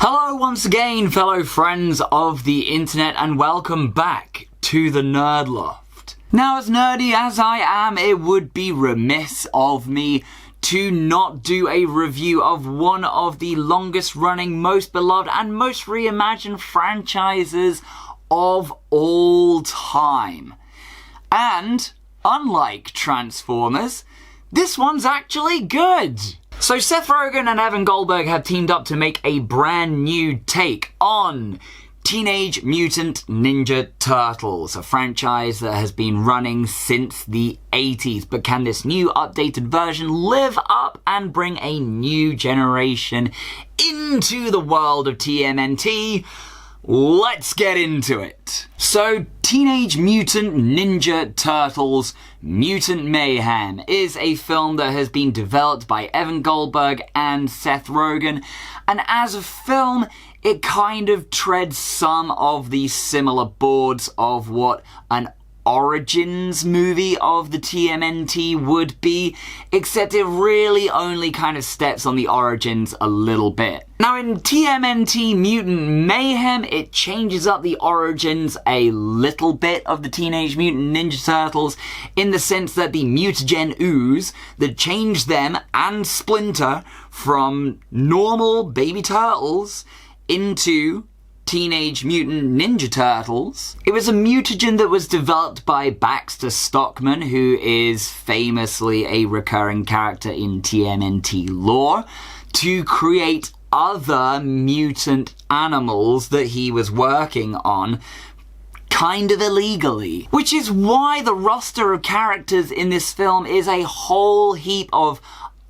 Hello once again, fellow friends of the internet, and welcome back to the Nerd Loft. Now, as nerdy as I am, it would be remiss of me to not do a review of one of the longest running, most beloved, and most reimagined franchises of all time. And, unlike Transformers, this one's actually good. So Seth Rogen and Evan Goldberg have teamed up to make a brand new take on Teenage Mutant Ninja Turtles, a franchise that has been running since the 80s. But can this new updated version live up and bring a new generation into the world of TMNT? Let's get into it. So, Teenage Mutant Ninja Turtles Mutant Mayhem is a film that has been developed by Evan Goldberg and Seth Rogen, and as a film, it kind of treads some of the similar boards of what an Origins movie of the TMNT would be, except it really only kind of steps on the origins a little bit. Now, in TMNT Mutant Mayhem, it changes up the origins a little bit of the Teenage Mutant Ninja Turtles, in the sense that the mutagen ooze that changed them and Splinter from normal baby turtles into Teenage Mutant Ninja Turtles. It was a mutagen that was developed by Baxter Stockman, who is famously a recurring character in TMNT lore, to create other mutant animals that he was working on kind of illegally. Which is why the roster of characters in this film is a whole heap of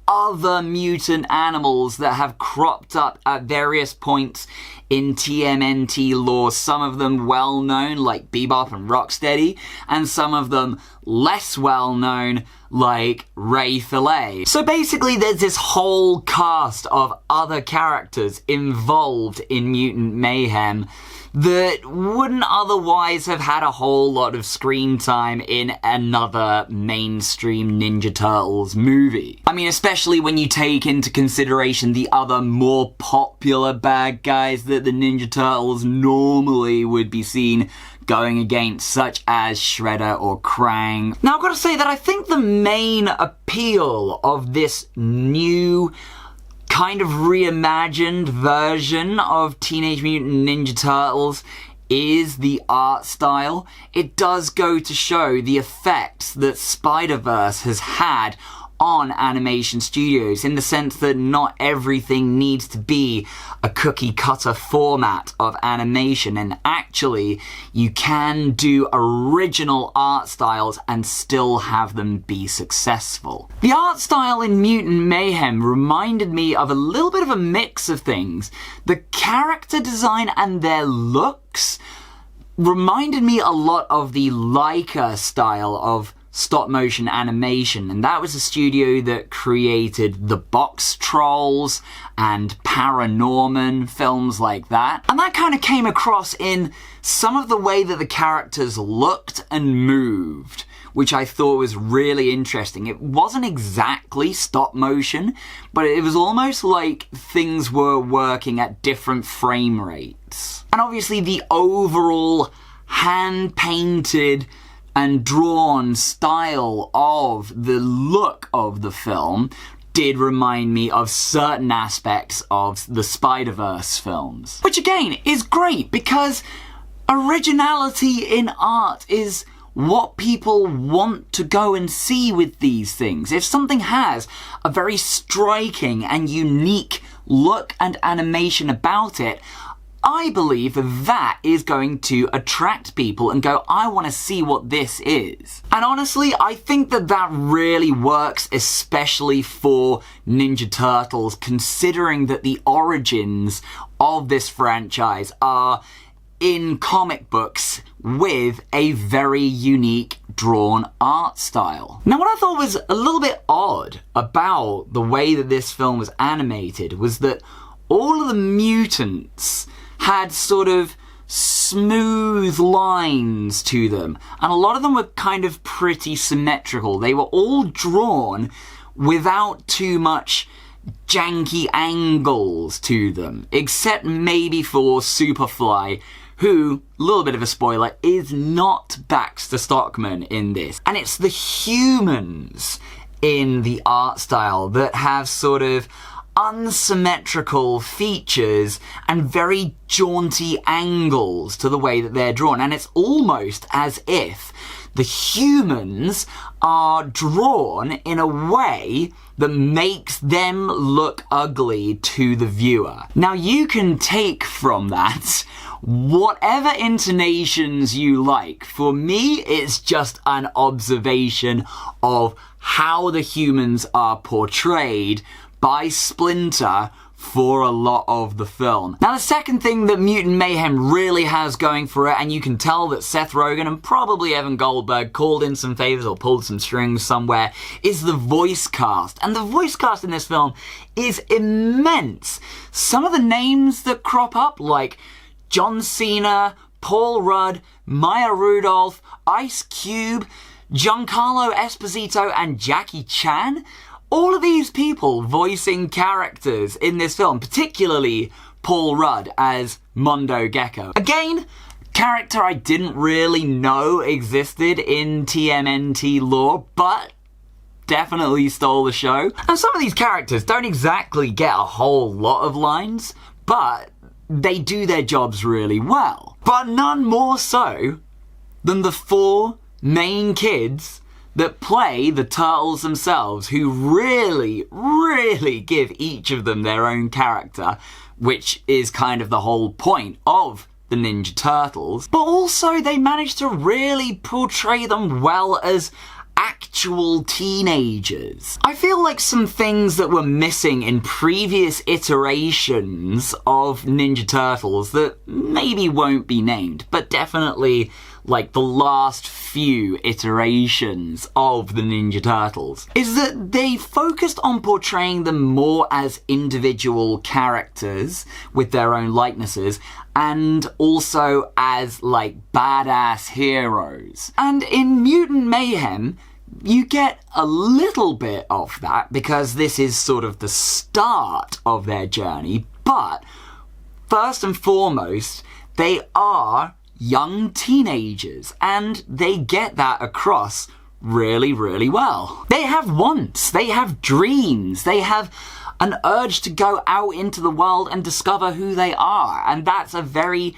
other mutant animals that have cropped up at various points in TMNT lore, some of them well known like Bebop and Rocksteady, and some of them less well known like Ray Fillet. So basically there's this whole cast of other characters involved in Mutant Mayhem that wouldn't otherwise have had a whole lot of screen time in another mainstream Ninja Turtles movie. I mean, especially when you take into consideration the other more popular bad guys that the Ninja Turtles normally would be seen going against, such as Shredder or Krang. Now, I've got to say that I think the main appeal of this new kind of reimagined version of Teenage Mutant Ninja Turtles is the art style. It does go to show the effects that Spider-Verse has had on animation studios, in the sense that not everything needs to be a cookie-cutter format of animation, and actually you can do original art styles and still have them be successful. The art style in Mutant Mayhem reminded me of a little bit of a mix of things. The character design and their looks reminded me a lot of the Laika style of stop-motion animation, and that was a studio that created the Box Trolls and Paranorman, films like that. And that kind of came across in some of the way that the characters looked and moved, which I thought was really interesting. It wasn't exactly stop-motion, but it was almost like things were working at different frame rates. And obviously the overall hand-painted and drawn style of the look of the film did remind me of certain aspects of the Spider-Verse films. Which again is great, because originality in art is what people want to go and see with these things. If something has a very striking and unique look and animation about it, I believe that is going to attract people and go, I want to see what this is. And honestly, I think that that really works, especially for Ninja Turtles, considering that the origins of this franchise are in comic books with a very unique drawn art style. Now, what I thought was a little bit odd about the way that this film was animated was that all of the mutants had sort of smooth lines to them, and a lot of them were kind of pretty symmetrical. They were all drawn without too much janky angles to them, except maybe for Superfly, who, a little bit of a spoiler, is not Baxter Stockman in this. And it's the humans in the art style that have sort of unsymmetrical features and very jaunty angles to the way that they're drawn. And it's almost as if the humans are drawn in a way that makes them look ugly to the viewer. Now you can take from that whatever intonations you like. For me, it's just an observation of how the humans are portrayed by Splinter for a lot of the film. Now the second thing that Mutant Mayhem really has going for it, and you can tell that Seth Rogen and probably Evan Goldberg called in some favors or pulled some strings somewhere, is the voice cast. And the voice cast in this film is immense. Some of the names that crop up, like John Cena, Paul Rudd, Maya Rudolph, Ice Cube, Giancarlo Esposito, and Jackie Chan, all of these people voicing characters in this film, particularly Paul Rudd as Mondo Gecko. Again, character I didn't really know existed in TMNT lore, but definitely stole the show. And some of these characters don't exactly get a whole lot of lines, but they do their jobs really well. But none more so than the 4 main kids that play the turtles themselves, who really give each of them their own character, which is kind of the whole point of the Ninja Turtles. But also they manage to really portray them well as actual teenagers. I feel like some things that were missing in previous iterations of Ninja Turtles that maybe won't be named, but definitely like the last few iterations of the Ninja Turtles, is that they focused on portraying them more as individual characters with their own likenesses, and also as like badass heroes. And in Mutant Mayhem, you get a little bit of that because this is sort of the start of their journey, but first and foremost, they are young teenagers, and they get that across really well. They have wants, they have dreams, they have an urge to go out into the world and discover who they are, and that's a very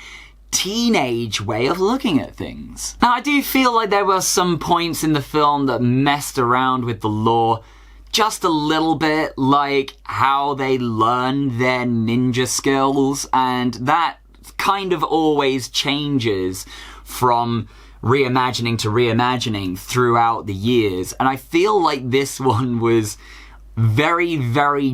teenage way of looking at things. Now, I do feel like there were some points in the film that messed around with the lore just a little bit, like how they learn their ninja skills, and that kind of always changes from reimagining to reimagining throughout the years. And I feel like this one was very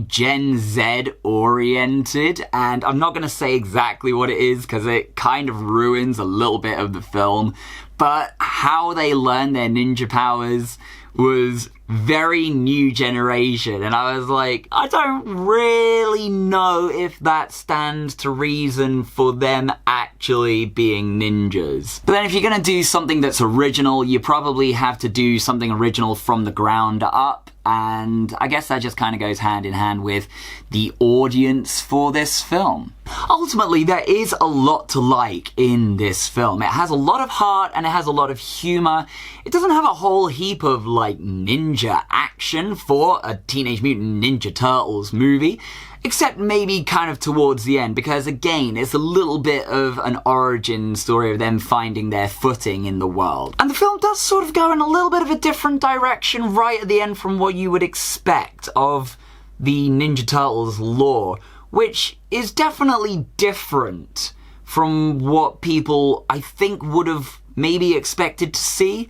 Gen Z oriented, and I'm not going to say exactly what it is because it kind of ruins a little bit of the film, but how they learn their ninja powers was very new generation, and I was like, I don't really know if that stands to reason for them actually being ninjas. But then if you're gonna do something that's original, you probably have to do something original from the ground up, and I guess that just kind of goes hand in hand with the audience for this film. Ultimately, there is a lot to like in this film. It has a lot of heart and it has a lot of humor. It doesn't have a whole heap of like ninja action for a Teenage Mutant Ninja Turtles movie, except maybe kind of towards the end, because again, it's a little bit of an origin story of them finding their footing in the world. And the film does sort of go in a little bit of a different direction right at the end from what you would expect of the Ninja Turtles lore, which is definitely different from what people, I think, would have maybe expected to see.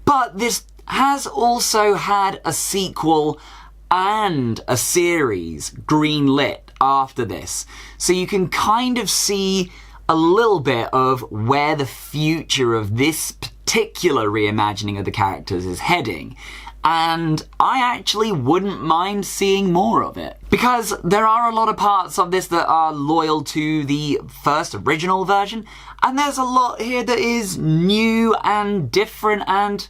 But this has also had a sequel and a series greenlit after this. So you can kind of see a little bit of where the future of this particular reimagining of the characters is heading. And I actually wouldn't mind seeing more of it, because there are a lot of parts of this that are loyal to the first original version, and there's a lot here that is new and different and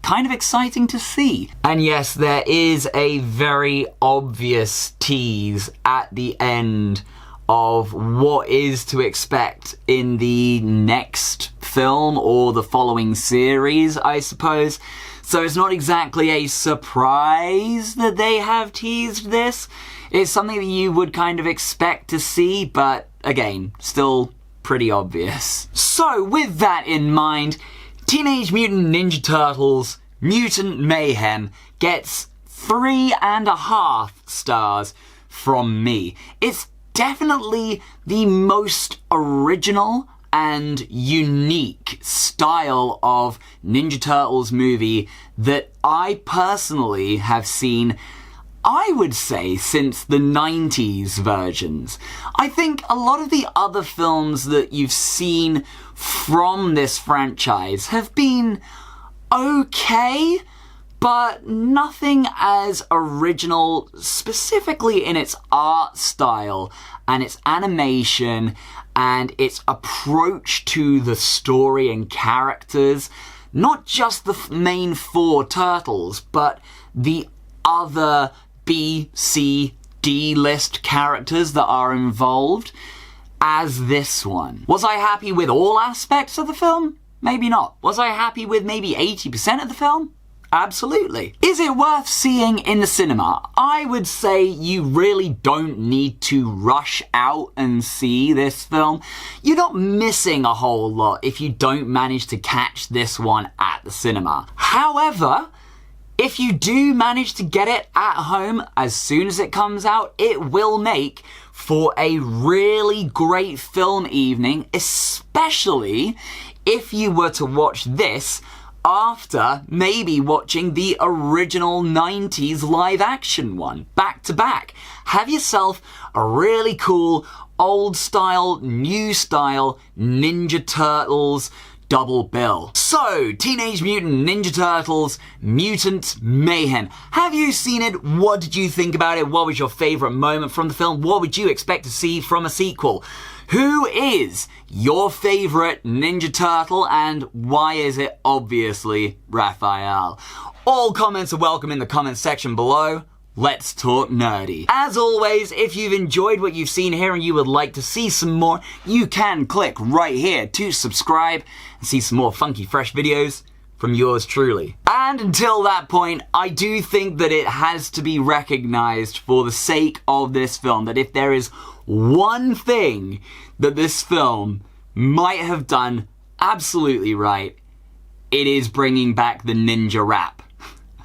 kind of exciting to see. And yes, there is a very obvious tease at the end of what is to expect in the next film or the following series, I suppose. So it's not exactly a surprise that they have teased this. It's something that you would kind of expect to see, but again, still pretty obvious. So with that in mind, Teenage Mutant Ninja Turtles Mutant Mayhem gets 3.5 stars from me. It's definitely the most original and unique style of Ninja Turtles movie that I personally have seen, I would say, since the 90s versions. I think a lot of the other films that you've seen from this franchise have been okay, but nothing as original, specifically in its art style and its animation and its approach to the story and characters. Not just the main 4 turtles, but the other B, C, D list characters that are involved as this one. Was I happy with all aspects of the film? Maybe not. Was I happy with maybe 80% of the film? Absolutely. Is it worth seeing in the cinema? I would say you really don't need to rush out and see this film. You're not missing a whole lot if you don't manage to catch this one at the cinema. However, if you do manage to get it at home as soon as it comes out, it will make for a really great film evening, especially if you were to watch this after maybe watching the original 90s live action one back to back. Have yourself a really cool old style, new style Ninja Turtles double bill. So, Teenage Mutant Ninja Turtles Mutant Mayhem. Have you seen it? What did you think about it? What was your favorite moment from the film? What would you expect to see from a sequel? Who is your favorite Ninja Turtle and why is it obviously Raphael? All comments are welcome in the comments section below. Let's talk nerdy. As always, if you've enjoyed what you've seen here and you would like to see some more, you can click right here to subscribe and see some more funky fresh videos from yours truly. And until that point, I do think that it has to be recognized for the sake of this film that if there is one thing that this film might have done absolutely right, it is bringing back the ninja rap.